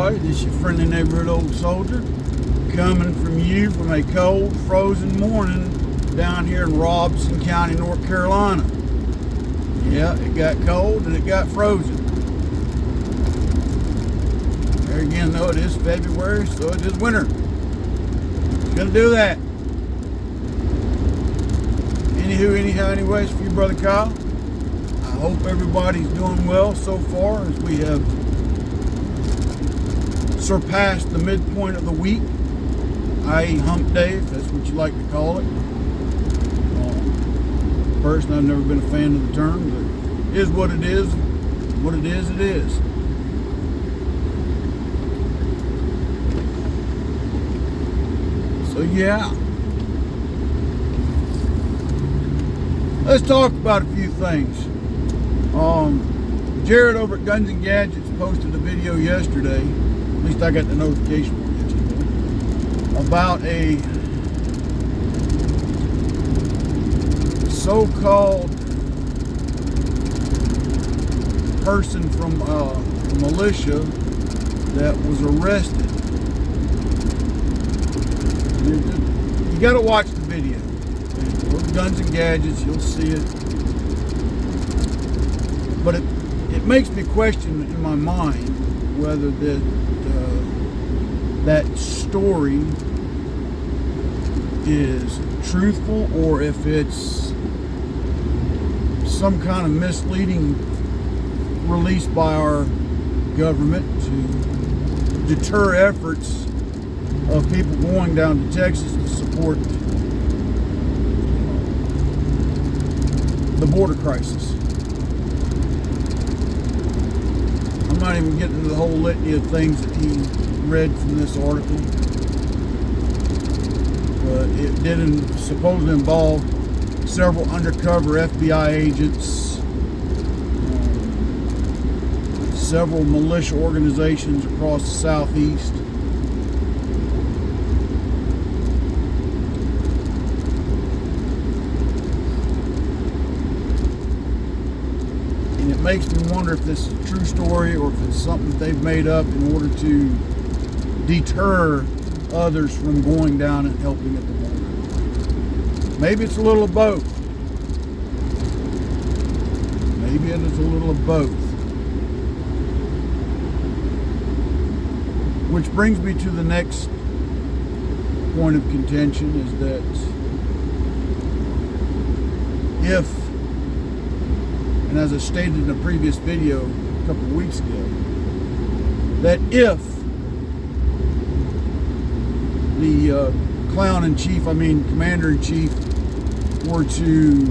everybody. This is your friendly neighborhood old soldier coming from you from a cold, frozen morning down here in Robeson County, North Carolina. Yeah, it got cold and it got frozen. There again, though, it is February, so it is winter. It's gonna do that. Anywho, anyhow, anyways, for you, Brother Kyle, I hope everybody's doing well so far as we have surpassed the midpoint of the week, i.e. hump day, if that's what you like to call it. Personally, I've never been a fan of the term, but it is what it is. What it is, it is. So yeah, let's talk about a few things. Jared over at Guns and Gadgets posted a video yesterday, at least I got the notification for yesterday, about a so-called person from militia that was arrested. You got to watch the video. Go to Guns and Gadgets, you'll see it. But it makes me question in my mind whether that story is truthful or if it's some kind of misleading release by our government to deter efforts of people going down to Texas to support the border crisis. I'm not even getting into the whole litany of things that he read from this article, but it did supposedly involve several undercover FBI agents, several militia organizations across the southeast. And it makes me wonder if this is a true story or if it's something that they've made up in order to deter others from going down and helping at the border. Maybe it's a little of both. Maybe it is a little of both. Which brings me to the next point of contention, is that if, and as I stated in a previous video a couple of weeks ago, that if the commander-in-chief were to,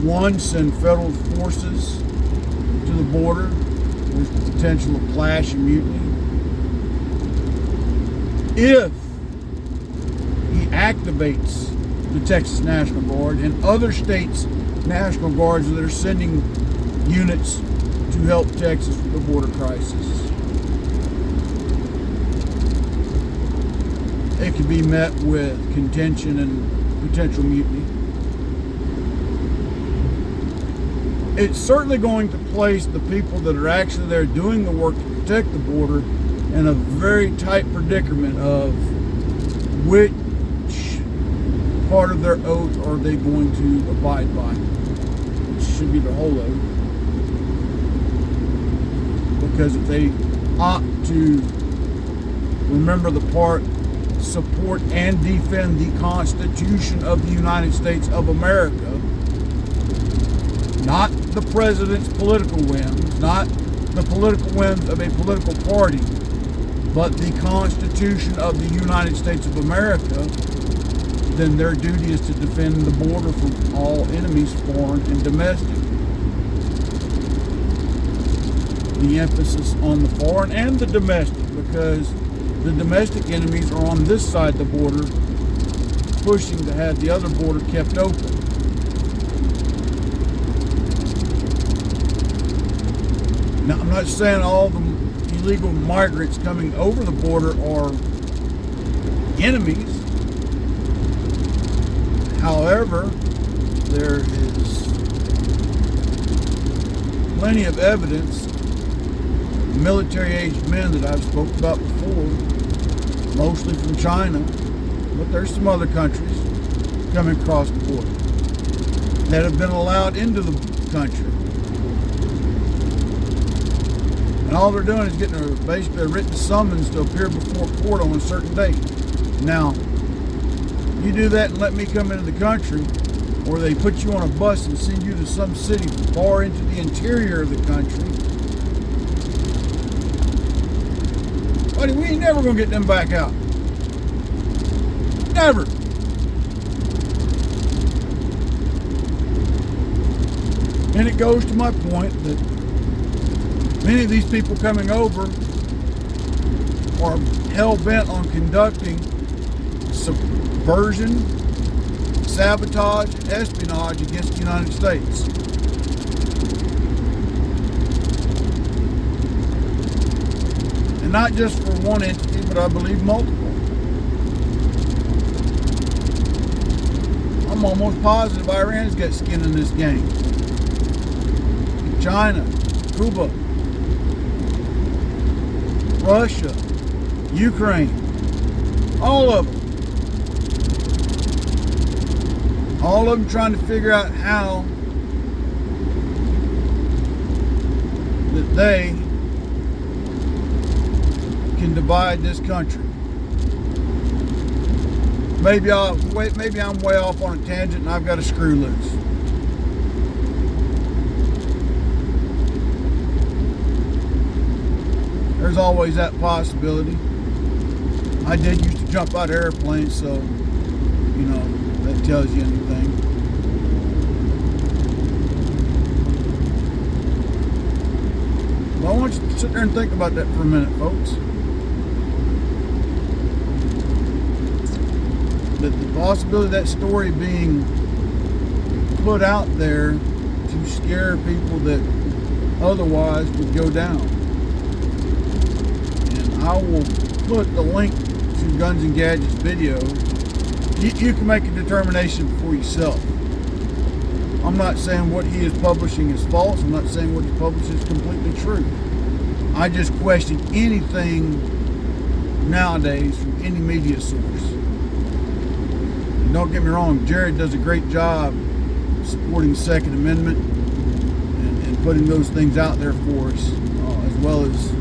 one, send federal forces to the border with the potential of clash and mutiny, if he activates the Texas National Guard and other states' National Guards that are sending units to help Texas with the border crisis, it could be met with contention and potential mutiny. It's certainly going to place the people that are actually there doing the work to protect the border in a very tight predicament of which part of their oath are they going to abide by. It should be the whole oath. Because if they opt to remember the part, support and defend the Constitution of the United States of America, not the president's political whims, not the political whims of a political party, but the Constitution of the United States of America, then their duty is to defend the border from all enemies, foreign and domestic. The emphasis on the foreign and the domestic, because the domestic enemies are on this side of the border, pushing to have the other border kept open. Now, I'm not saying all the illegal migrants coming over the border are enemies. However, there is plenty of evidence military-aged men that I've spoke about before, mostly from China, but there's some other countries coming across the border that have been allowed into the country. And all they're doing is getting basically a written summons to appear before court on a certain date. Now, you do that and let me come into the country, or they put you on a bus and send you to some city far into the interior of the country, buddy, we ain't never gonna get them back out. Never. And it goes to my point that many of these people coming over are hell-bent on conducting subversion, sabotage, and espionage against the United States. And not just for one entity, but I believe multiple. I'm almost positive Iran's got skin in this game. China, Cuba, Russia, Ukraine, all of them. All of them trying to figure out how that they can divide this country. Maybe I'm way off on a tangent and I've got a screw loose. There's always that possibility. I did used to jump out of airplanes, so, you know, that tells you anything. Well, I want you to sit there and think about that for a minute, folks. That the possibility of that story being put out there to scare people that otherwise would go down. I will put the link to Guns and Gadgets video. You can make a determination for yourself. I'm not saying what he is publishing is false. I'm not saying what he publishes is completely true. I just question anything nowadays from any media source. And don't get me wrong, Jared does a great job supporting the Second Amendment and putting those things out there for us, as well as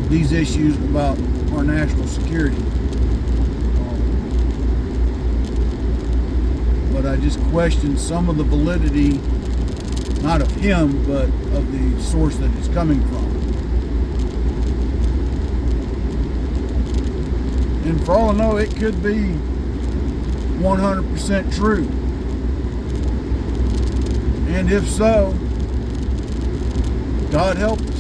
these issues about our national security. But I just question some of the validity, not of him, but of the source that it's coming from. And for all I know, it could be 100% true. And if so, God help us.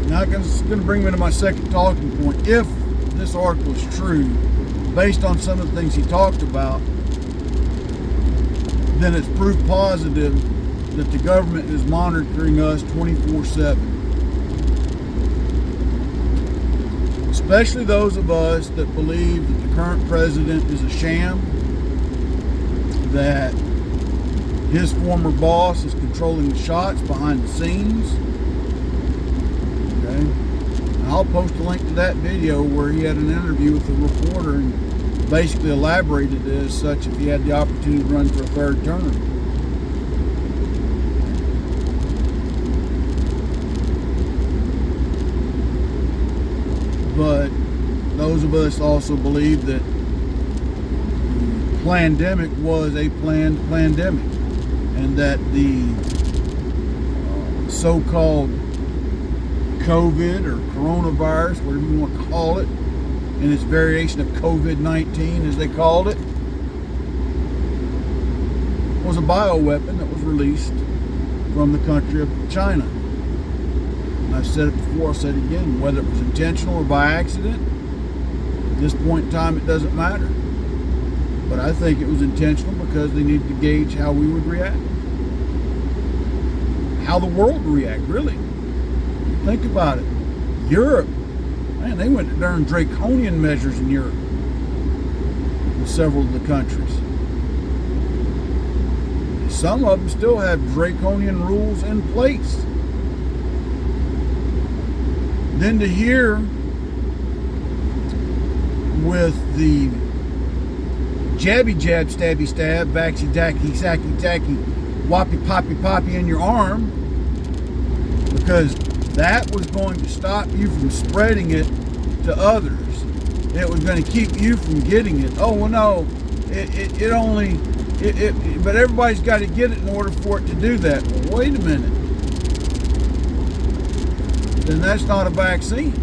Now, it's going to bring me to my second talking point. If this article is true, based on some of the things he talked about, then it's proof positive that the government is monitoring us 24/7. Especially those of us that believe that the current president is a sham, that his former boss is controlling the shots behind the scenes. Okay? I'll post a link to that video where he had an interview with a reporter and basically elaborated as such if he had the opportunity to run for a third term. But those of us also believe that the pandemic was a planned pandemic, and that the so-called COVID or coronavirus, whatever you want to call it, and its variation of COVID-19 as they called it, was a bioweapon that was released from the country of China. And I've said it before, I'll say it again, whether it was intentional or by accident, at this point in time it doesn't matter. But I think it was intentional because they needed to gauge how we would react. How the world would react, really. Think about it. Europe, man, they went during draconian measures in Europe in several of the countries. some of them still have draconian rules in place. Then to hear with the jabby jab, stabby stab, vaxy dacky, sacky tacky, whoppy poppy poppy in your arm, because that was going to stop you from spreading it to others. It was going to keep you from getting it. Oh, well, no, but everybody's got to get it in order for it to do that. Well, wait a minute. Then that's not a vaccine.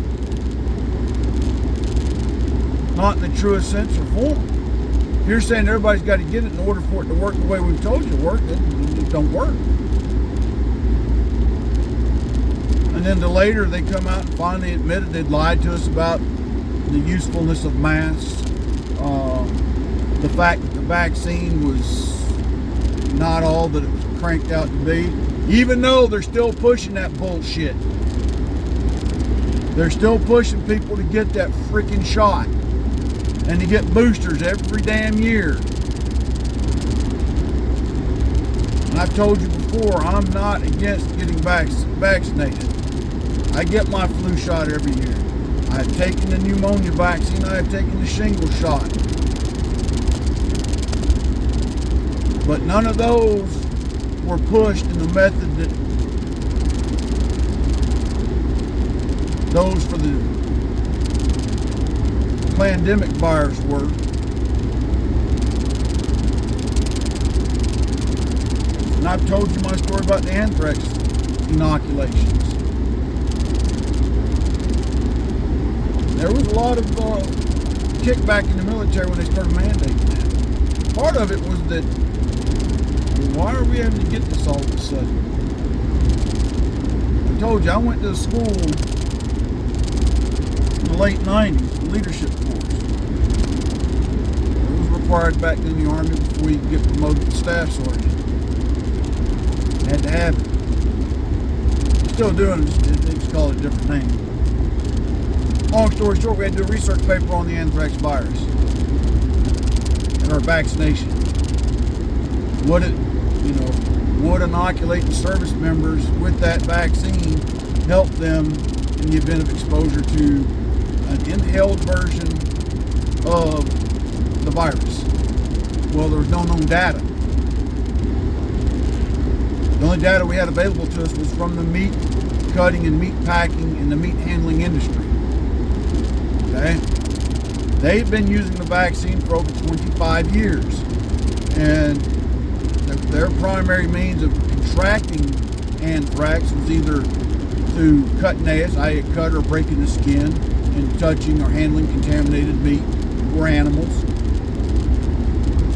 Not in the truest sense or form. If you're saying everybody's got to get it in order for it to work the way we've told you to work, it don't work. And then later they come out and finally admitted they'd lied to us about the usefulness of masks, the fact that the vaccine was not all that it was cranked out to be, even though they're still pushing that bullshit. They're still pushing people to get that freaking shot and to get boosters every damn year. And I've told you before, I'm not against getting vaccinated. I get my flu shot every year. I've taken the pneumonia vaccine. I have taken the shingle shot. But none of those were pushed in the method that those for the pandemic virus were. And I've told you my story about the anthrax inoculations. There was a lot of kickback in the military when they started mandating that. Part of it was that, why are we having to get this all of a sudden? I told you, I went to a school in the late 90s, the leadership course. It was required back in the Army before you could get promoted to staff sergeant. Had to have it. Still doing it, they just call it a different name. Long story short, we had to do a research paper on the anthrax virus and our vaccination. Would inoculating service members with that vaccine help them in the event of exposure to an inhaled version of the virus? Well, there was no known data. The only data we had available to us was from the meat cutting and meat packing and the meat handling industry. Okay? They've been using the vaccine for over 25 years. And their primary means of contracting anthrax was either through cutting ass, i.e. cut or breaking the skin, and touching or handling contaminated meat or animals,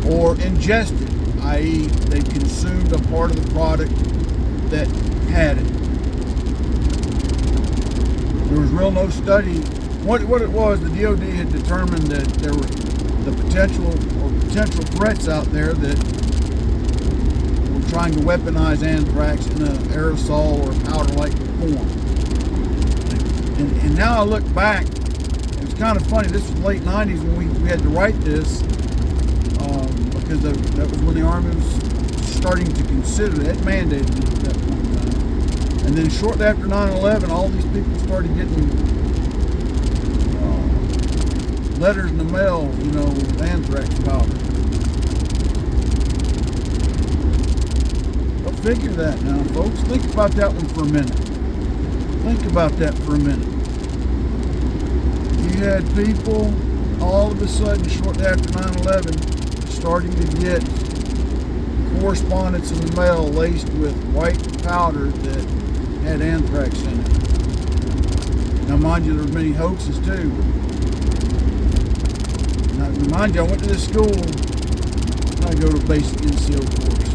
or ingested, i.e. they consumed a part of the product that had it. There was no study. What it was, the DOD had determined that there were the potential threats out there that were trying to weaponize anthrax in an aerosol or powder-like form. And now I look back, it's kind of funny, this was late 90s when we had to write this, because that was when the Army was starting to consider it, mandated it at that point in time. And then shortly after 9/11, all these people started getting letters in the mail, with anthrax powder. But figure that now, folks. Think about that one for a minute. Think about that for a minute. You had people all of a sudden, shortly after 9/11, starting to get correspondence in the mail laced with white powder that had anthrax in it. Now, mind you, there were many hoaxes too. Now, remind you, I went to this school. I go to basic NCO course.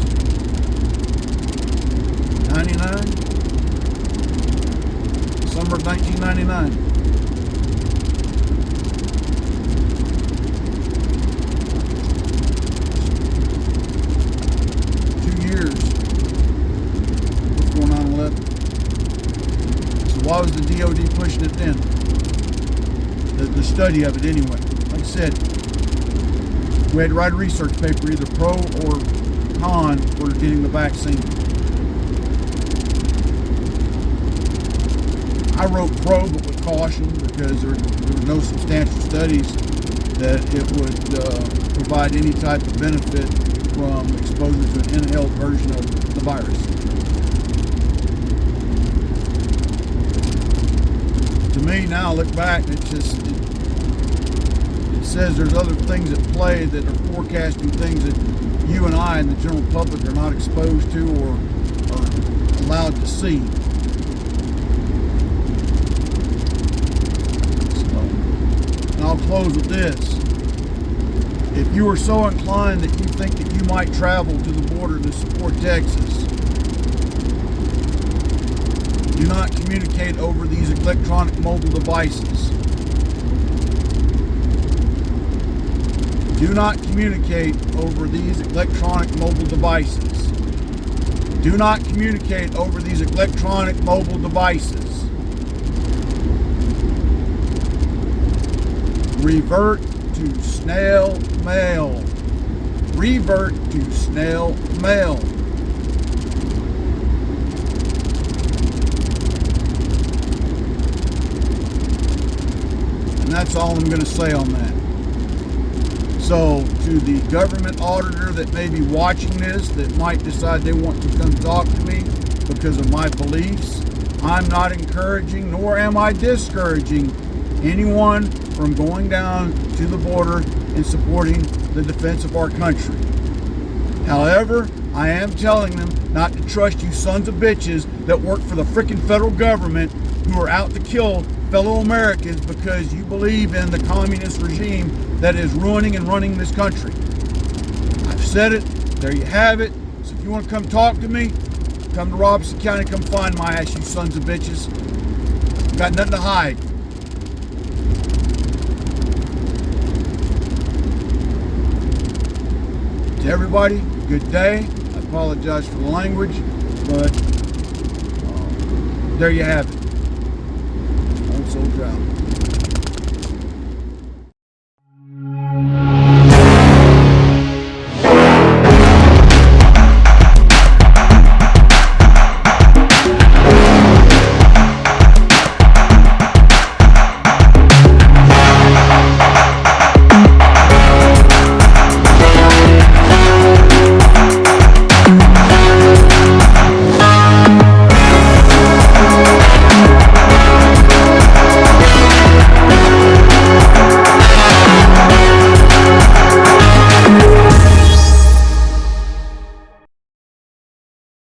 99? Summer of 1999. Before 9/11. So why was the DOD pushing it then? The study of it anyway. Like I said, we had to write a research paper, either pro or con for getting the vaccine. I wrote pro, but with caution, because there were no substantial studies that it would provide any type of benefit from exposure to an inhaled version of the virus. To me, now I look back, it says there's other things at play that are forecasting things that you and I and the general public are not exposed to or are allowed to see. So, and I'll close with this. If you are so inclined that you think that you might travel to the border to support Texas, do not communicate over these electronic mobile devices. Do not communicate over these electronic mobile devices. Do not communicate over these electronic mobile devices. Revert to snail mail. Revert to snail mail. And that's all I'm going to say on that. So, to the government auditor that may be watching this, that might decide they want to come talk to me because of my beliefs, I'm not encouraging, nor am I discouraging anyone from going down to the border and supporting the defense of our country. However, I am telling them not to trust you sons of bitches that work for the freaking federal government who are out to kill fellow Americans because you believe in the communist regime that is ruining and running this country. I've said it. There you have it. So if you want to come talk to me, come to Robeson County, come find my ass, you sons of bitches. Got nothing to hide. To everybody, good day. I apologize for the language, but there you have it. Old Soul Drought.